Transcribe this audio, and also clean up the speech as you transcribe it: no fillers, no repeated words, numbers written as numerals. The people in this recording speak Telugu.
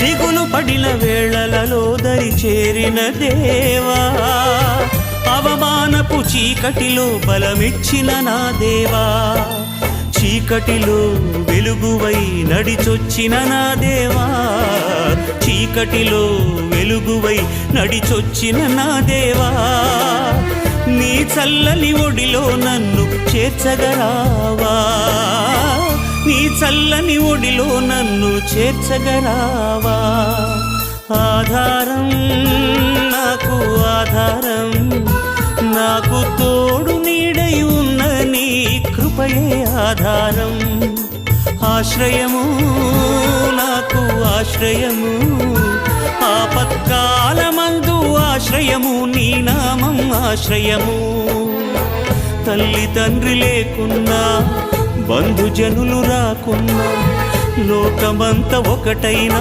దిగులు పడిన వేళలలో దరి చేరిన దేవా, అవమానపు చీకటిలో బలమిచ్చిన నా దేవా, చీకటిలో వెలుగువై నడిచొచ్చిన నా దేవా, చీకటిలో వెలుగువై నడిచొచ్చిన నా దేవా, నీ చల్లని ఒడిలో నన్ను చేర్చగరావా, నీ చల్లని ఒడిలో నన్ను చేర్చగరావా. ఆధారం నాకు ఆధారం, నాకు తోడు నీడై ఉన్న నీ కృపయే ఆధారం, ఆశ్రయము నాకు ఆశ్రయము, ఆపత్కాలమందు ఆశ్రయము, నీ నామం ఆశ్రయము. తల్లి తండ్రి లేకున్నా, బంధుజనులు రాకున్నా, లోకమంత ఒకటైనా